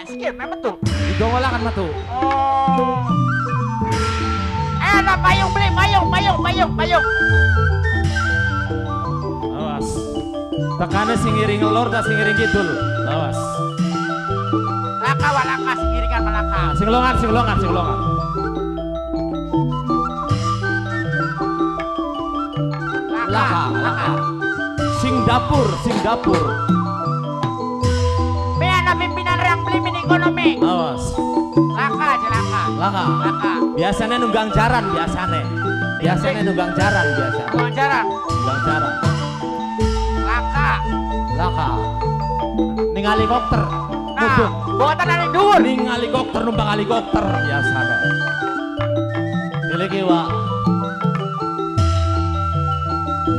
skip memang tuh. Didongolakan matu. Oh. Lah payung beli payung. Awas. Tekane sing ngiring lor tak sing ngiring kidul. Awas. Laka walaka singiringan malaka. Sing longan. Laka. Sing dapur. Me ana pimpinan yang beli min ekonomi. Awas. Laka aja laka. Laka. Biasanya nunggang jaran Nunggang jaran. Nunggang jaran. Laka. Ning helikopter. Nah, buatan dari dhuwur. Ning helikopter numpang helikopter biasanya. Dileki wa.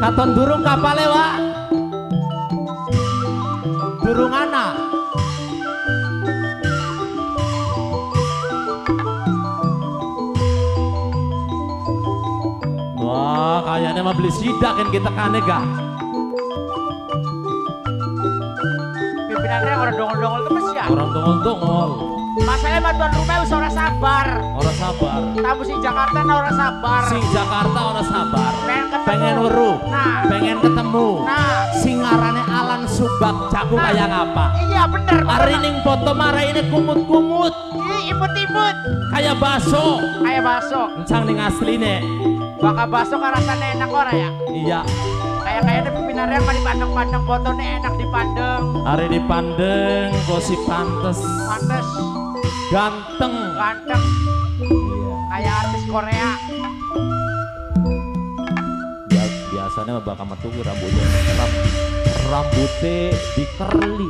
Katon durung kapale wa. Durung ana. Wah, kayaknya mah beli sidak kan kita kane gak. Pimpinannya orang dongol-dongol terus ya. Orang dongol. Masalahnya mah tuan rumah wis ora sabar. Tamu si Jakarta ora sabar. Pengen ketemu. Pengen weruh. Nah. Pengen ketemu. Nah. Sing ngarane Alan Subak jago kayak ngapa? Iya bener. Ari ning foto marah ini kumut-kumut. Imut-imut. Kayak baso. Encang ning asline. Bakal baso kan rasanya enak ora ya? Iya. Kayak pimpinannya mah dipandang-pandang fotonya enak dipandang. Ari dipandeng gosip pantes. Ganteng. Iya. Kayak artis Korea. Biasanya bakal metu rambutnya dikerli.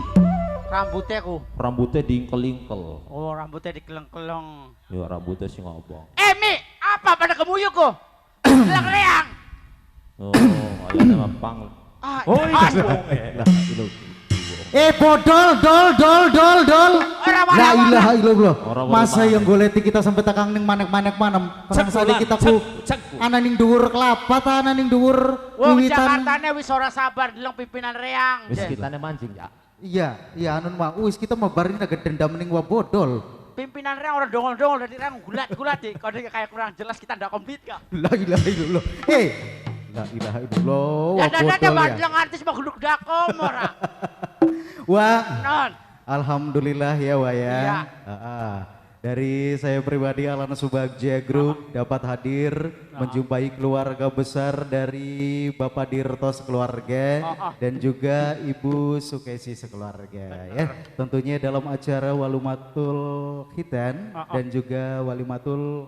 Rambutnya diingkel-ingkel. Oh, rambutnya dikeleng-keleng. Ya rambutnya sih ngobong. Mi, apa pada kemuyuk kok? Leang-leang. Oh, ayahnya mah pang. Bodol. La ilaha illallah. Masa yang goleti kita sampai takang ning manek-manek manem. Perang sali kita ku ana ning dhuwur kelapa ta ana ning dhuwur wiwitan. Jakartane wis ora sabar deleng pimpinan reang. Wis kitane mancing ya. Iya anun mah wis kita mau barin agak dendam ning wa bodol. Pimpinan reang orang dongol-dongol dari reang gulat-gulat deh. Kode kayak kurang jelas kita ndak komplit kah? La ilaha illallah. La ilaha illallah. Ya bandeng artis mah guduk dakom ora. Wah. Non. Alhamdulillah ya Wah ya. Iya. Dari saya pribadi Alan Subagja Group dapat hadir menjumpai keluarga besar dari Bapak Dirto sekeluarga dan juga Ibu Sukesi sekeluarga ya. Tentunya dalam acara Walumatul Khitan dan juga Walimatul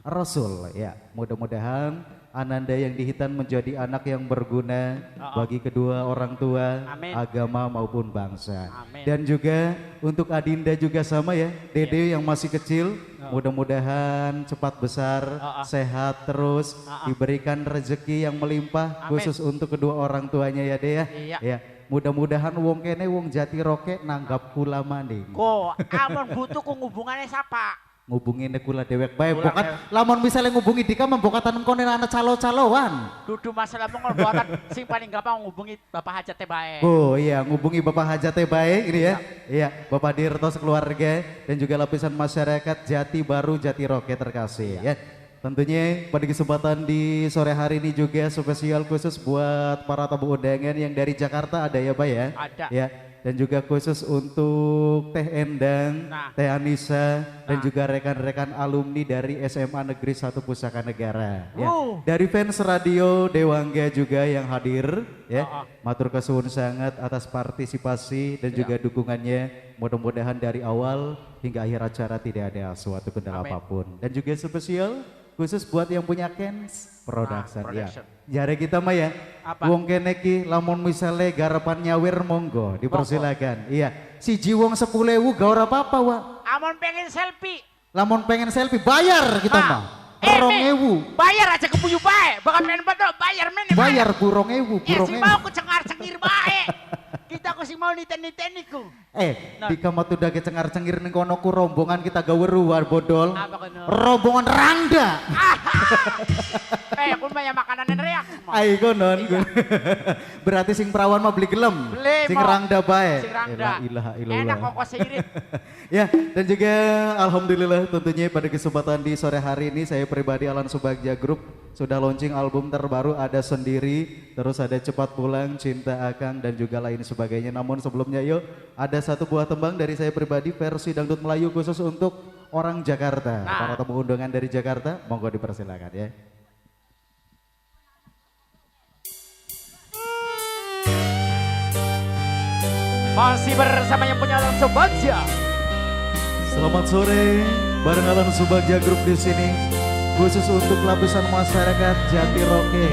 Rasul ya. Mudah-mudahan Ananda yang dihitan menjadi anak yang berguna bagi kedua orang tua, agama maupun bangsa. Dan juga untuk Adinda juga sama ya, Dede yang masih kecil, mudah-mudahan cepat besar, sehat terus, diberikan rezeki yang melimpah khusus untuk kedua orang tuanya ya Dea. Ya. Mudah-mudahan wong kene wong jati roke nanggap kula maning. Kok amun butuh ku hubungannya siapa? Ngubungin kula dewek bae bokat lamun misalnya ngubungi dika membokatan konen anak calo-caloan dudu masalah mongol buatan sing paling gampang ngubungi Bapak Hajat bae. Oh iya ngubungi Bapak Hajat bae ini ya. Iya Bapak Dirto sekeluarga dan juga lapisan masyarakat Jati Baru Jati Roke terkasih ya. Tentunya pada kesempatan di sore hari ini juga spesial khusus buat para tamu undangan yang dari Jakarta ada ya Pak ya? Ada. Ya. Dan juga khusus untuk Teh Endang, Teh Anissa, dan juga rekan-rekan alumni dari SMA Negeri 1 Pusaka Negara. Ya. Dari fans radio Dewangga juga yang hadir, ya. Matur kesuwun sangat atas partisipasi dan juga dukungannya. Mudah-mudahan dari awal hingga akhir acara tidak ada suatu kendala apapun. Dan juga spesial khusus buat yang punya Kens Production ya. Jare kita mah ya. Wong kene ki lamun misale garapan nyawer monggo dipersilakan. Iya. Siji wong 10.000 gak ora apa-apa wa. Amun pengen selfie. Lamun pengen selfie bayar kita mah. 2.000. Bayar aja ke puyu bae. Bakal pengen betul bayar men. Bayar 2.000. Ya si mau ku cengar-cengir bae. kita aku sih mau niten-niten iku. Di kamar tuh dage cengar-cengir ning kono ku rombongan kita gawe ruwar bodol. Apa kono? Rombongan Rangda. Aku mah ya makanan reak. Ai konon. Berarti sing perawan mah beli gelem. Sing Rangda bae. Sing Rangda. Ilaha illallah. Enak kok seirit. Ya, dan juga alhamdulillah tentunya pada kesempatan di sore hari ini saya pribadi Alan Subagja Group sudah launching album terbaru Ada Sendiri, terus ada Cepat Pulang, Cinta Akang dan juga lain sebagainya. Namun sebelumnya yuk ada satu buah tembang dari saya pribadi versi dangdut Melayu khusus untuk orang Jakarta. Para tamu undangan dari Jakarta, monggo dipersilakan ya. Masih bersama yang punya Alan Subagja. Selamat sore, bareng Alan Subagja Group di sini. Khusus untuk lapisan masyarakat Jatiroke,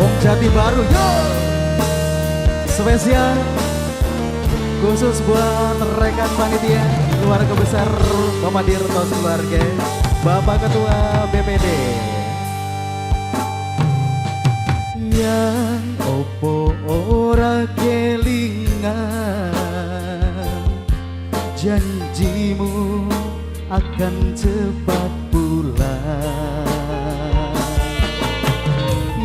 Wong Jati Baru, yo! Spesial khusus buat rekan panitia keluarga besar Bapak Dirtos keluarga, Bapak Ketua BPD. Yang opo ora kelingan janjimu akan cepat pulang,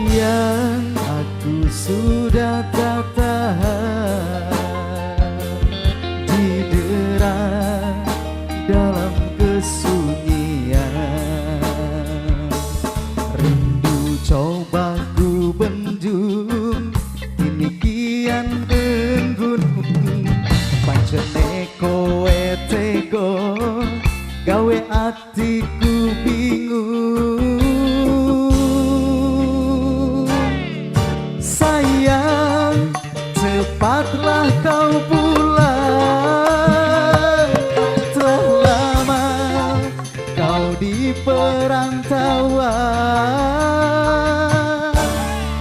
yang aku sudah tak tahan didera dalam kesunyian. Rindu coba ku bendung, ini kian menggunung, pancene kowe tego gawe hatiku bingung. Sayang, cepatlah kau pulang, telah lama kau di perantauan.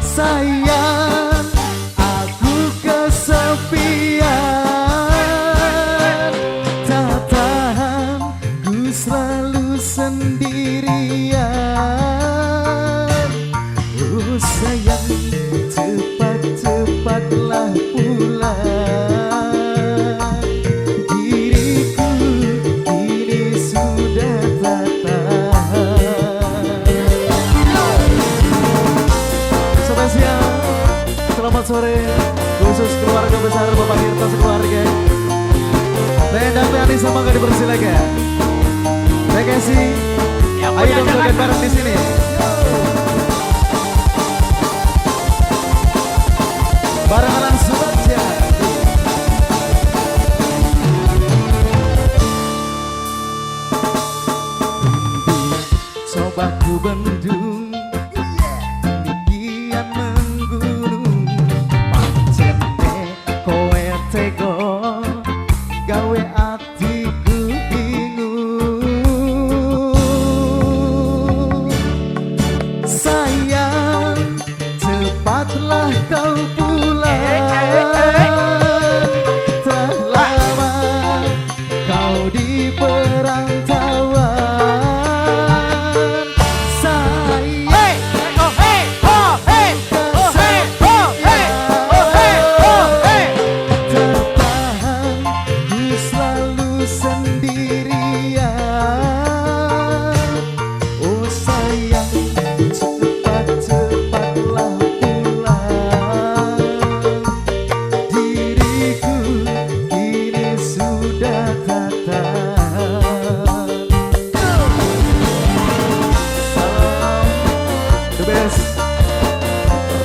Sayang, aku kesepian, tak tahan ku selalu sendirian. Oh sayang, cepat-cepatlah pulang, diriku kini sudah tak tahan. Spesial selamat sore khusus keluarga besar Bapak Dirtos keluarga. Tendang Tani sama gak dipersilakan. Terima kasih. Ayo dong joget bareng di sini. Bareng Alan Subagja. Coba ku bendung, kian menggunung, pancene kowe tego gawe atiku bingung. Sayang, cepatlah kau pulang, telah lama kau di perantauan. Sayang, tertahan ku selalu sendirian. Oh sayang, cepat-cepatlah pulang, diriku kini sudah tak tahan. Salam the best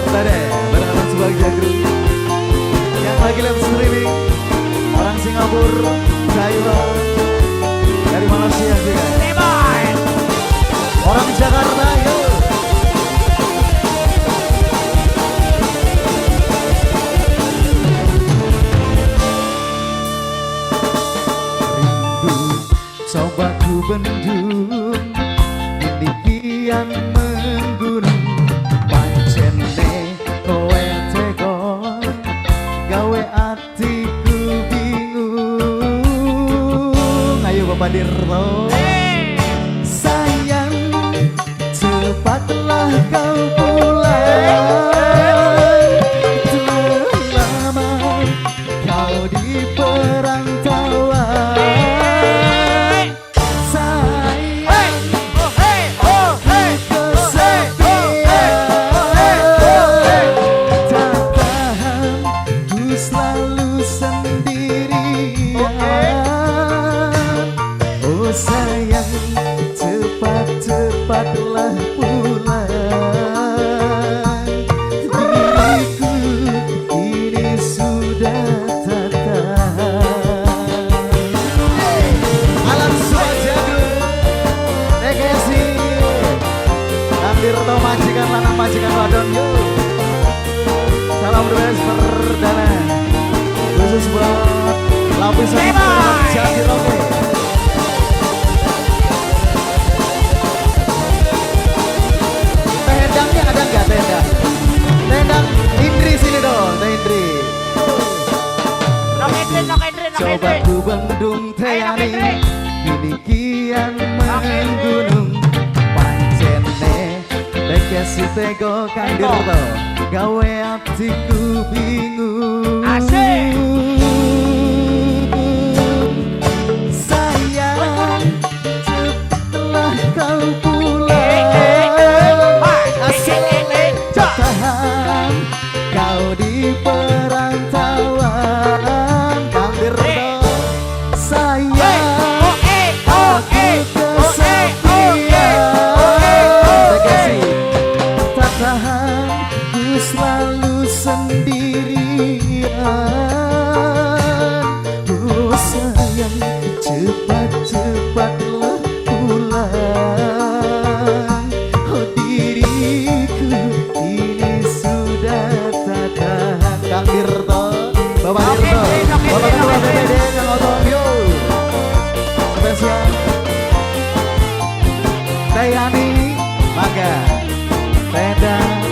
Dade, bareng Alan Subagja Group. Yang lagi live streaming orang Singapura, Taiwan, dari Malaysia juga. Orang Jakarta, yuk. Rindu coba ku bendung, ini kian menggunung, pancene kowe tego gawe hatiku bingung. Ayo Bapak Dirto. Sayang, cepatlah kau pulang, telah lama Tapi sama jadi oke. Tendangnya ada nggak tendang? Tendang Indri sini dong, Teh Indri. Coba ku bendung teyani, ini kian menggunung. Pancene bekesi tego kandirto, gawe hatiku bingung. Asik. Sayang, setelah kau pulang, tahan kau di perantauan. Kandirto, sayang, aku kesepian. Bekasi, tak tahan ku selalu sendirian. Oh sayang, cepat-cepatlah pulang. Oh diriku ini sudah tak tahan. Kang Dirto, Bapak Dirto, Bapak Ketua BPD Kang Otong, yuk. Spesial Tayani, mangga Tendang.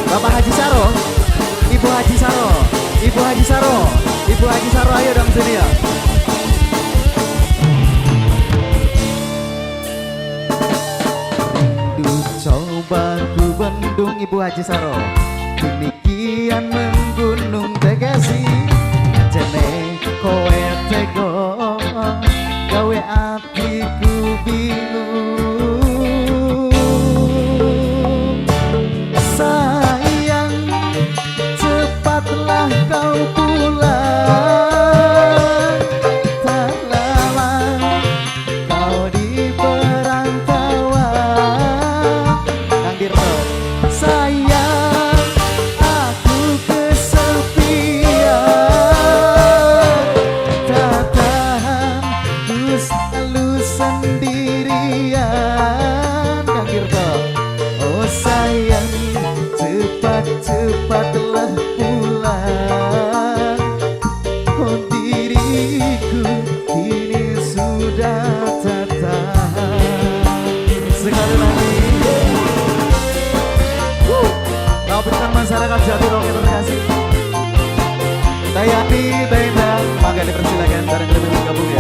Bapak Haji Saro, Ibu Haji Saro, Ibu Haji Saro, Ibu Haji Saro, ayo dong sini ya. Duh, coba ku bendung Ibu Haji Saro, kini kian menggunung tegasi. Jene kowe tego, gawe atiku bingung. Sayang, cepatlah kau pulang. Tak lama kau di perantauan. Kang Dirto, sayang, aku kesepian. Tak tahan ku selalu sendirian. Kang Dirto, oh sayang, cepat-cepatlah pulang. Oh diriku kini sudah tak tahan. Sekali lagi kau berikan masyarakat Jatiroke terkasih. Tayani, Tendang, maka dipersilakan bareng lebih gabung ya.